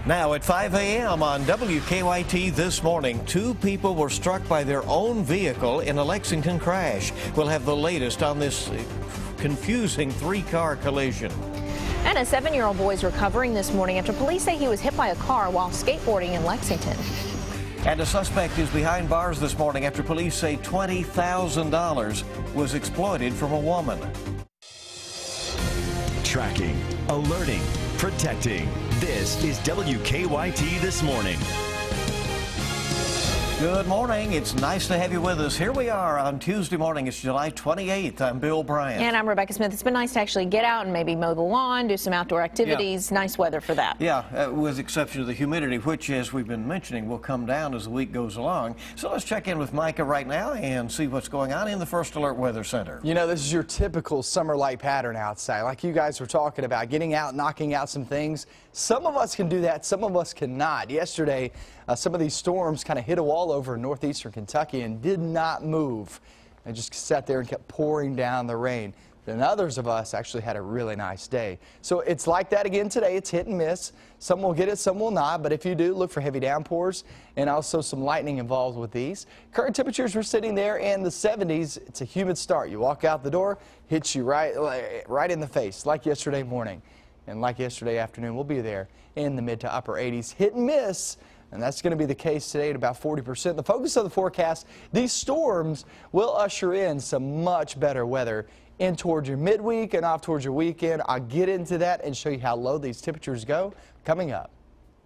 Now at 5 a.m. on WKYT this morning, two people were struck by their own vehicle in a Lexington crash. We'll have the latest on this confusing three-car collision. And a 7-year-old boy is recovering this morning after police say he was hit by a car while skateboarding in Lexington. And a suspect is behind bars this morning after police say $20,000 was exploited from a woman. Tracking, alerting, protecting. This is WKYT This Morning. Good morning. It's nice to have you with us. Here we are on Tuesday morning. It's July 28th. I'm Bill Bryant. And I'm Rebecca Smith. It's been nice to actually get out and maybe mow the lawn, do some outdoor activities. Yeah. Nice weather for that. Yeah, with the exception of the humidity, which, as we've been mentioning, will come down as the week goes along. So let's check in with Micah right now and see what's going on in the First Alert Weather Center. You know, this is your typical summer light pattern outside. Like you guys were talking about, getting out, knocking out some things. Some of us can do that. Some of us cannot. Yesterday, some of these storms kind of hit a wall over northeastern Kentucky and did not move. They just sat there and kept pouring down the rain. Then others of us actually had a really nice day. So it's like that again today. It's hit and miss. Some will get it, some will not. But if you do, look for heavy downpours and also some lightning involved with these. Current temperatures are sitting there in the 70s. It's a humid start. You walk out the door, hits you right in the face, like yesterday morning. And like yesterday afternoon, we'll be there in the mid to upper 80s. Hit and miss. And that's going to be the case today at about 40%. The focus of the forecast, these storms will usher in some much better weather in towards your midweek and off towards your weekend. I'll get into that and show you how low these temperatures go coming up.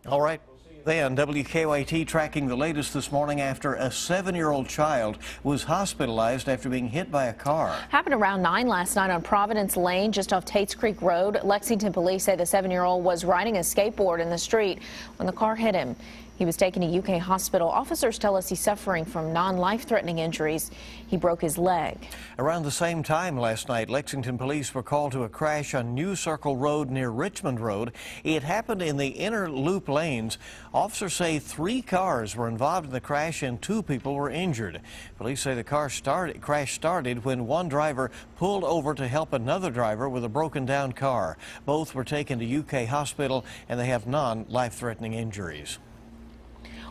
All right. Then WKYT tracking the latest this morning after a 7-year-old child was hospitalized after being hit by a car. Happened around 9 last night on Providence Lane just off Tates Creek Road. Lexington police say the 7-year-old was riding a skateboard in the street when the car hit him. He was taken to UK hospital. Officers tell us he's suffering from non-life-threatening injuries. He broke his leg. Around the same time last night, Lexington police were called to a crash on New Circle Road near Richmond Road. It happened in the inner loop lanes. Officers say 3 cars were involved in the crash and 2 people were injured. Police say the crash started when one driver pulled over to help another driver with a broken down car. Both were taken to UK hospital and they have non-life-threatening injuries.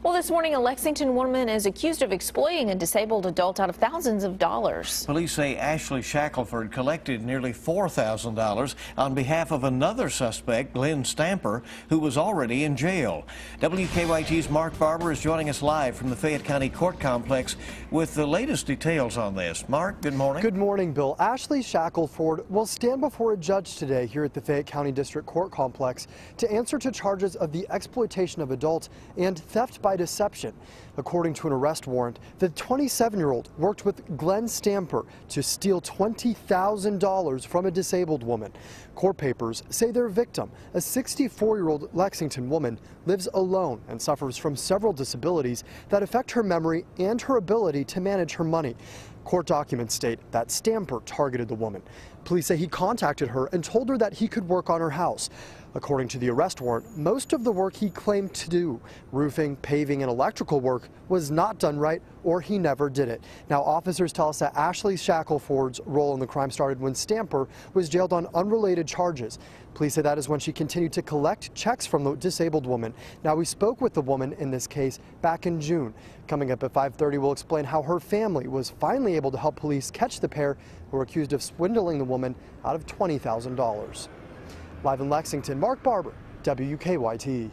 Well, this morning, a Lexington woman is accused of exploiting a disabled adult out of thousands of dollars. Police say Ashley Shackelford collected nearly $4,000 on behalf of another suspect, Glenn Stamper, who was already in jail. WKYT's Mark Barber is joining us live from the Fayette County Court Complex with the latest details on this. Mark, good morning. Good morning, Bill. Ashley Shackelford will stand before a judge today here at the Fayette County District Court Complex to answer to charges of the exploitation of adults and theft by deception. According to an arrest warrant, the 27-year-old worked with Glenn Stamper to steal $20,000 from a disabled woman. Court papers say their victim, a 64-year-old Lexington woman, lives alone and suffers from several disabilities that affect her memory and her ability to manage her money. Court documents state that Stamper targeted the woman. Police say he contacted her and told her that he could work on her house. According to the arrest warrant, most of the work he claimed to do, roofing, paving, and electrical work, was not done right, or he never did it. Now, officers tell us that Ashley Shackelford's role in the crime started when Stamper was jailed on unrelated charges. Police say that is when she continued to collect checks from the disabled woman. Now, we spoke with the woman in this case back in June. Coming up at 5:30, we'll explain how her family was finally able to help police catch the pair who were accused of swindling the woman out of $20,000. Live in Lexington, Mark Barber, WKYT.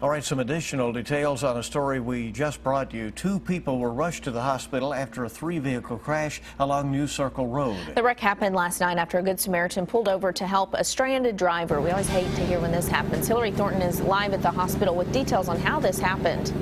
All right, some additional details on a story we just brought you. 2 people were rushed to the hospital after a 3-vehicle crash along New Circle Road. The wreck happened last night after a Good Samaritan pulled over to help a stranded driver. We always hate to hear when this happens. Hillary Thornton is live at the hospital with details on how this happened.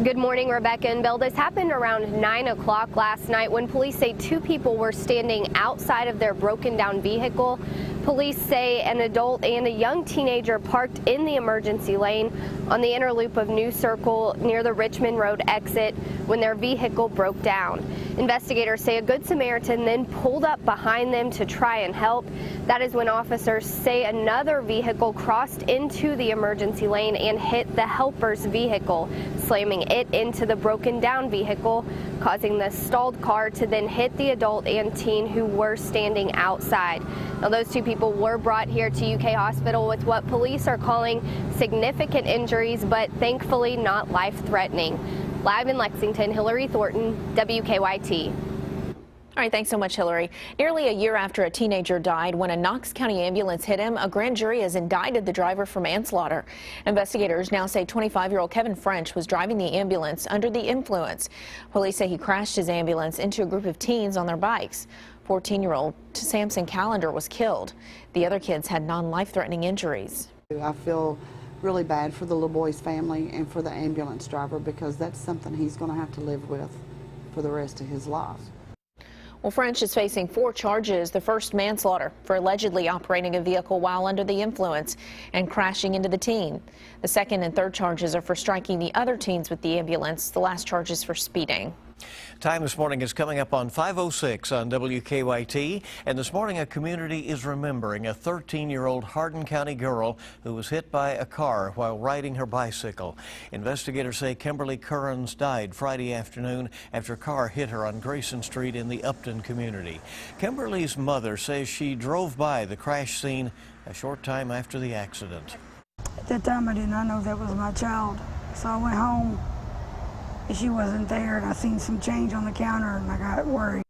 Good morning, Rebecca and Bill. This happened around 9 o'clock last night when police say 2 people were standing outside of their broken down vehicle. Police say an adult and a young teenager parked in the emergency lane on the inner loop of New Circle near the Richmond Road exit when their vehicle broke down. Investigators say a Good Samaritan then pulled up behind them to try and help. That is when officers say another vehicle crossed into the emergency lane and hit the helper's vehicle, slamming it into the broken down vehicle, causing the stalled car to then hit the adult and teen who were standing outside. Now, those two people were brought here to UK Hospital with what police are calling significant injuries, but thankfully not life-threatening. Live in Lexington, Hillary Thornton, WKYT. All right, thanks so much, Hillary. Nearly a year after a teenager died when a Knox County ambulance hit him, a grand jury has indicted the driver for manslaughter. Investigators now say 25-year-old Kevin French was driving the ambulance under the influence. Police say he crashed his ambulance into a group of teens on their bikes. 14-year-old Samson Callender was killed. The other kids had non-life-threatening injuries. I feel really bad for the little boy's family and for the ambulance driver, because that's something he's going to have to live with for the rest of his life. Well, French is facing 4 charges. The first, manslaughter for allegedly operating a vehicle while under the influence and crashing into the teen. The second and third charges are for striking the other teens with the ambulance. The last charge is for speeding. Time this morning is coming up on 5:06 on WKYT, and this morning a community is remembering a 13-year-old Hardin County girl who was hit by a car while riding her bicycle. Investigators say Kimberly Currens died Friday afternoon after a car hit her on Grayson Street in the Upton community. Kimberly's mother says she drove by the crash scene a short time after the accident. At that time, I did not know that was my child, so I went home. She wasn't there, and I seen some change on the counter, and I got worried.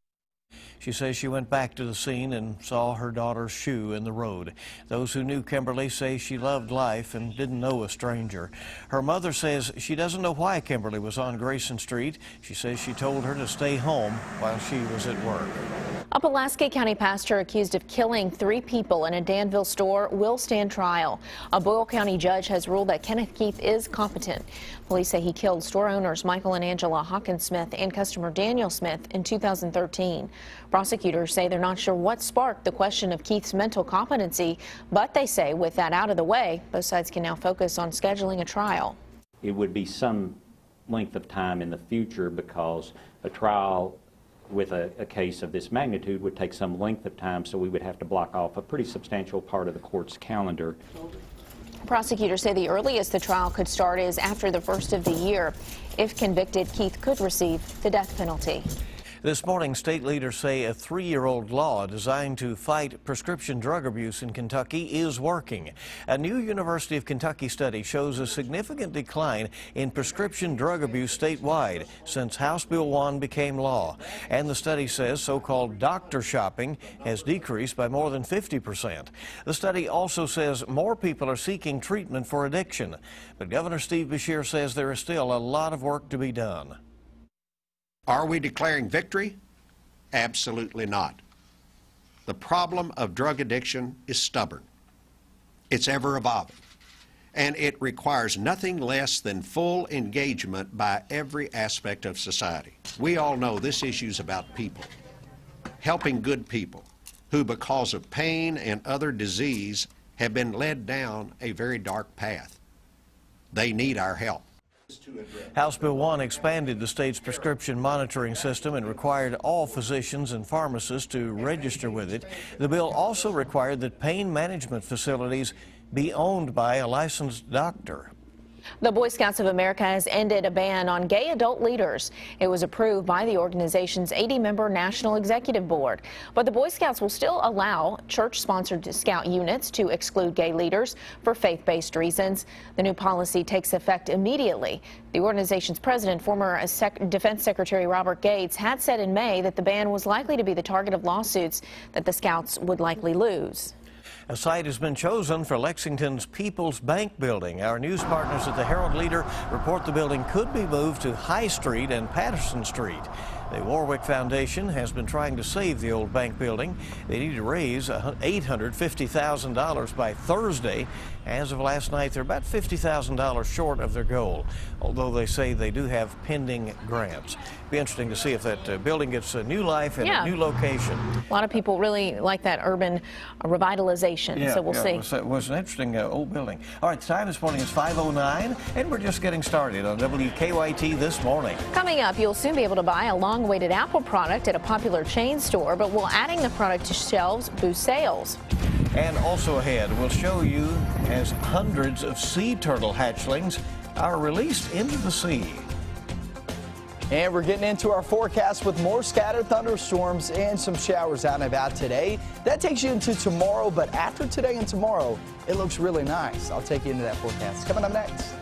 She says she went back to the scene and saw her daughter's shoe in the road. Those who knew Kimberly say she loved life and didn't know a stranger. Her mother says she doesn't know why Kimberly was on Grayson Street. She says she told her to stay home while she was at work. A Pulaski County pastor accused of killing 3 people in a Danville store will stand trial. A Boyle County judge has ruled that Kenneth Keith is competent. Police say he killed store owners Michael and Angela Hawkins-Smith and customer Daniel Smith in 2013. Prosecutors say they're not sure what sparked the question of Keith's mental competency, but they say with that out of the way, both sides can now focus on scheduling a trial. It would be some length of time in the future, because a trial with a case of this magnitude would take some length of time, so we would have to block off a pretty substantial part of the court's calendar. Prosecutors say the earliest the trial could start is after the first of the year. If convicted, Keith could receive the death penalty. This morning, state leaders say a 3-year-old law designed to fight prescription drug abuse in Kentucky is working. A new University of Kentucky study shows a significant decline in prescription drug abuse statewide since House Bill 1 became law. And the study says so-called doctor shopping has decreased by more than 50%. The study also says more people are seeking treatment for addiction. But Governor Steve Beshear says there is still a lot of work to be done. Are we declaring victory? Absolutely not. The problem of drug addiction is stubborn. It's ever evolving, and it requires nothing less than full engagement by every aspect of society. We all know this issue is about people, helping good people who, because of pain and other disease, have been led down a very dark path. They need our help. House Bill 1 expanded the state's prescription monitoring system and required all physicians and pharmacists to register with it. The bill also required that pain management facilities be owned by a licensed doctor. The Boy Scouts of America has ended a ban on gay adult leaders. It was approved by the organization's 80-member National Executive Board. But the Boy Scouts will still allow church-sponsored scout units to exclude gay leaders for faith-based reasons. The new policy takes effect immediately. The organization's president, former Defense Secretary Robert Gates, had said in May that the ban was likely to be the target of lawsuits that the Scouts would likely lose. A site has been chosen for Lexington's People's Bank building. Our news partners at the Herald Leader report the building could be moved to High Street and Patterson Street. The Warwick Foundation has been trying to save the old bank building. They need to raise $850,000 by Thursday. As of last night, they're about $50,000 short of their goal, although they say they do have pending grants. Be interesting to see if that building gets a new life and a new location. A lot of people really like that urban revitalization, so we'll see. It was an interesting old building. All right, the time this morning is 5:09, and we're just getting started on WKYT This Morning. Coming up, you'll soon be able to buy a long-awaited Apple product at a popular chain store, but will adding the product to shelves boost sales? And also ahead, we'll show you as hundreds of sea turtle hatchlings are released into the sea. And we're getting into our forecast with more scattered thunderstorms and some showers out and about today. That takes you into tomorrow, but after today and tomorrow, it looks really nice. I'll take you into that forecast. Coming up next.